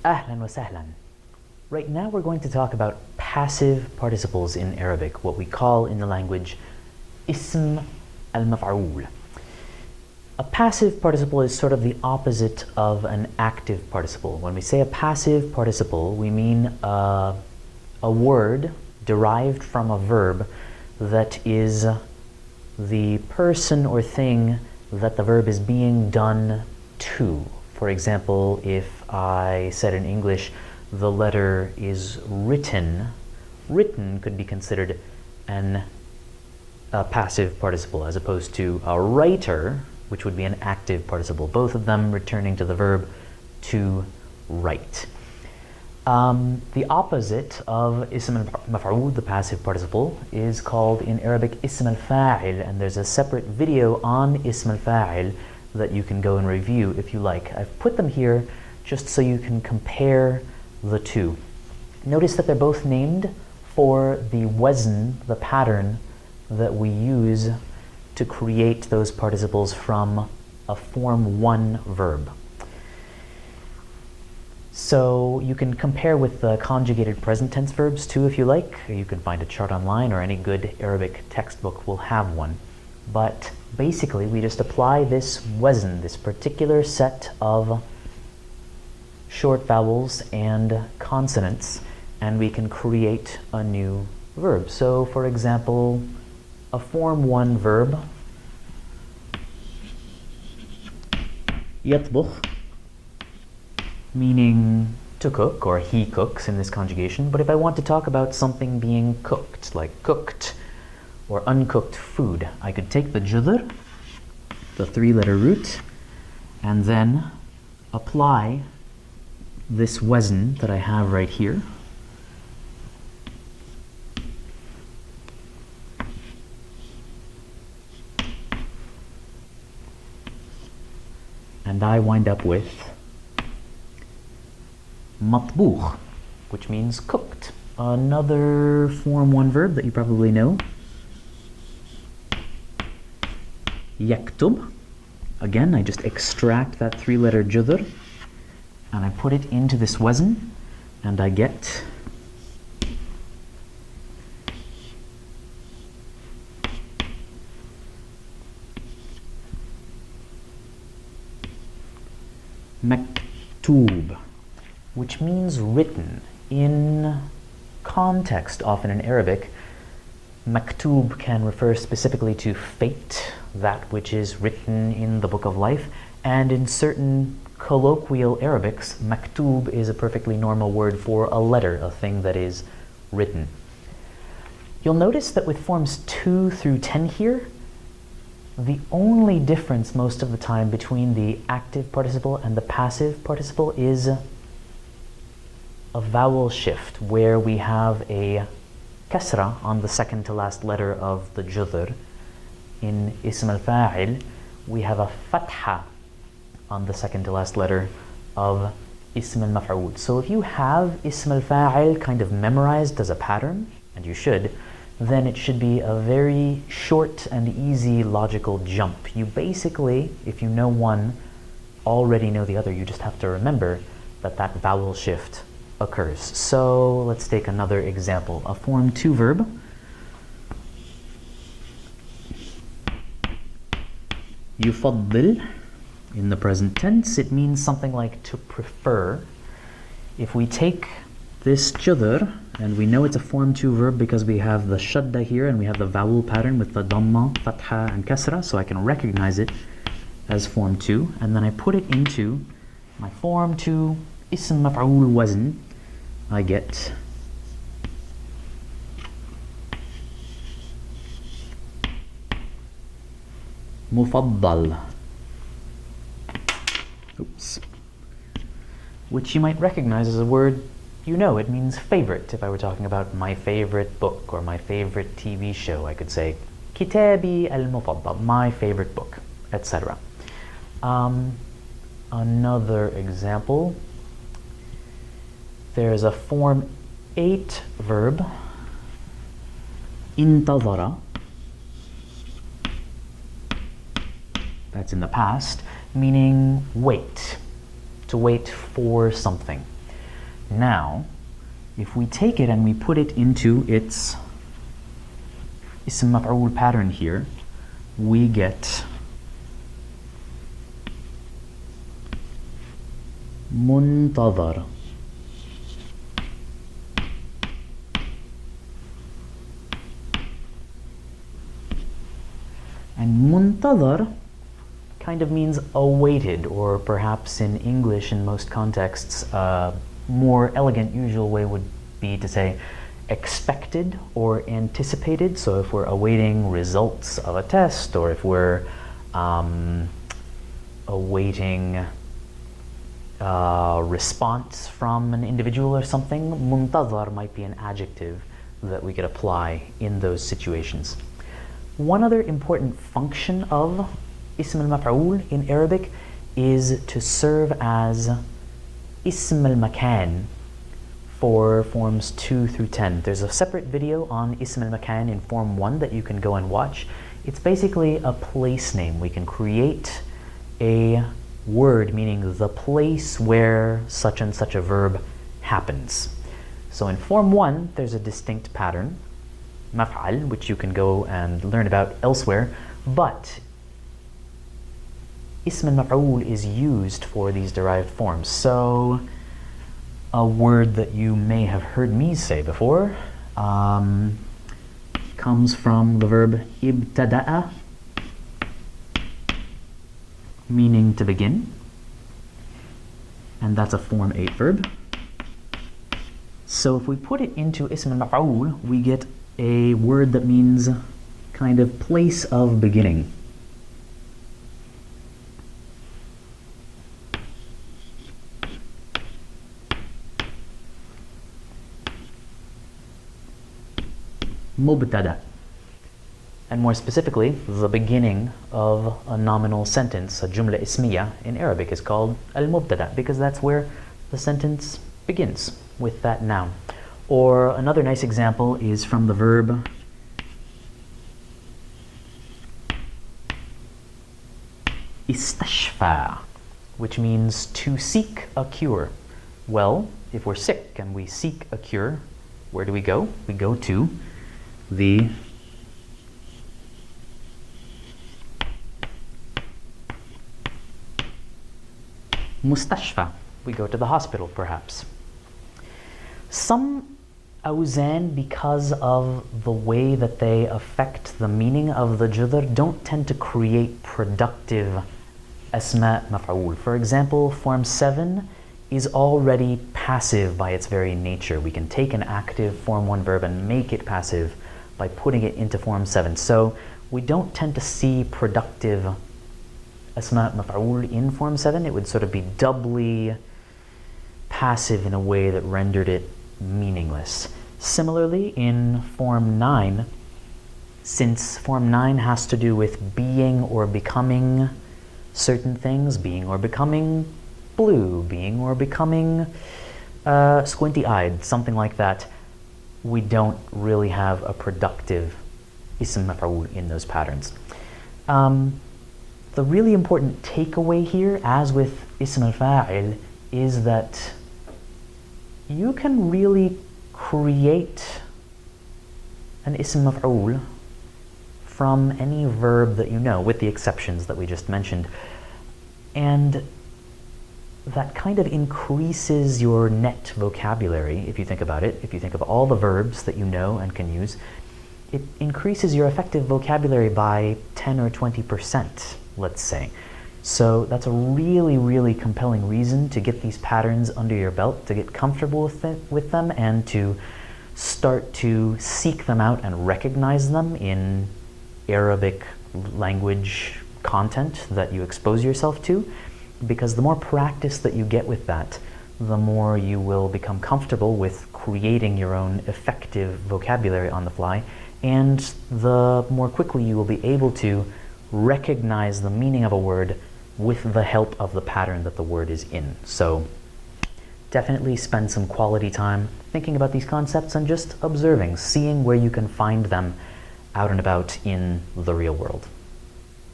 أهلا وسهلا. Right now we're going to talk about passive participles in Arabic, what we call in the language اسم المفعول. A passive participle is sort of the opposite of an active participle. When we say a passive participle, we mean a word derived from a verb that is the person or thing that the verb is being done to. For example, if I said in English, the letter is written, written could be considered a passive participle as opposed to a writer, which would be an active participle, both of them returning to the verb to write. The opposite of ism al-maf'ul, the passive participle, is called in Arabic ism al-fa'il, and there's a separate video on ism al-fa'il that you can go and review if you like. I've put them here just so you can compare the two. Notice that they're both named for the wazn, the pattern that we use to create those participles from a form 1 verb. So you can compare with the conjugated present tense verbs too if you like. You can find a chart online, or any good Arabic textbook will have one. But basically we just apply this wazn, this particular set of short vowels and consonants, and we can create a new verb. So for example, a form 1 verb, يطبخ, meaning to cook, or he cooks in this conjugation. But if I want to talk about something being cooked, like cooked or uncooked food, I could take the judr, the 3-letter root, and then apply this wazn that I have right here. And I wind up with matbukh, which means cooked. Another form 1 verb that you probably know, yaktub. Again, I just extract that 3-letter judr and I put it into this wazn, and I get maktub, which means written. In context, often in Arabic, maktub can refer specifically to fate, that which is written in the book of life, and in certain colloquial Arabics, maktub is a perfectly normal word for a letter, a thing that is written. You'll notice that with forms 2 through 10 here, the only difference most of the time between the active participle and the passive participle is a vowel shift, where we have a kasra on the second to last letter of the judr. In ism al-fa'il, we have a fatha on the second to last letter of ism al-maf'ul. So if you have ism al-fa'il kind of memorized as a pattern, and you should, then it should be a very short and easy logical jump. You basically, if you know one, already know the other. You just have to remember that that vowel shift occurs. So let's take another example. A form 2 verb, يفضل. In the present tense, it means something like to prefer. If we take this judr, and we know it's a form 2 verb because we have the shadda here and we have the vowel pattern with the dhamma, fatha, and kasra, so I can recognize it as form 2, and then I put it into my form 2 ism maf'ul wazn, I get mufaddal. Oops. Which you might recognize as a word you know. It means favorite. If I were talking about my favorite book or my favorite TV show, I could say kitabi al-mufaddal, my favorite book, etc. Another example, there's a form 8 verb, intadhara. That's in the past, meaning wait, to wait for something. Now, if we take it and we put it into its ism maf'ul pattern here, we get منتظر. And منتظر kind of means awaited, or perhaps in English in most contexts, a more elegant usual way would be to say expected or anticipated. So if we're awaiting results of a test, or if we're awaiting response from an individual or something, منتظر might be an adjective that we could apply in those situations. One other important function of ism al-maf'ul in Arabic is to serve as ism al-makan for forms 2 through 10. There's a separate video on ism al-makan in form 1 that you can go and watch. It's basically a place name. We can create a word meaning the place where such and such a verb happens. So in form 1, there's a distinct pattern, maf'al, which you can go and learn about elsewhere, but ism al-maf'ul is used for these derived forms. So a word that you may have heard me say before comes from the verb ibtada'a, meaning to begin, and that's a form 8 verb. So if we put it into ism al-maf'ul, we get a word that means kind of place of beginning. Mubtada. And more specifically, the beginning of a nominal sentence, a jumla ismiya in Arabic, is called al-mubtada, because that's where the sentence begins, with that noun. Or another nice example is from the verb istashfa, which means to seek a cure. Well, if we're sick and we seek a cure, where do we go? We go to the mustashfa. We go to the hospital, perhaps. Some awzan, because of the way that they affect the meaning of the judr, don't tend to create productive asma maf'ul. For example, form 7 is already passive by its very nature. We can take an active form 1 verb and make it passive by putting it into form 7. So we don't tend to see productive asma maf'ul in form 7. It would sort of be doubly passive in a way that rendered it meaningless. Similarly, in form 9, since form 9 has to do with being or becoming certain things, being or becoming blue, being or becoming squinty-eyed, something like that, we don't really have a productive ism maf'ul in those patterns. The really important takeaway here, as with ism al-fa'il, is that you can really create an ism maf'ul from any verb that you know, with the exceptions that we just mentioned. And that kind of increases your net vocabulary, if you think about it. If you think of all the verbs that you know and can use, it increases your effective vocabulary by 10 or 20%, let's say. So that's a really, really compelling reason to get these patterns under your belt, to get comfortable with them, and to start to seek them out and recognize them in Arabic language content that you expose yourself to. Because the more practice that you get with that, the more you will become comfortable with creating your own effective vocabulary on the fly, and the more quickly you will be able to recognize the meaning of a word with the help of the pattern that the word is in. So definitely spend some quality time thinking about these concepts and just observing, seeing where you can find them out and about in the real world.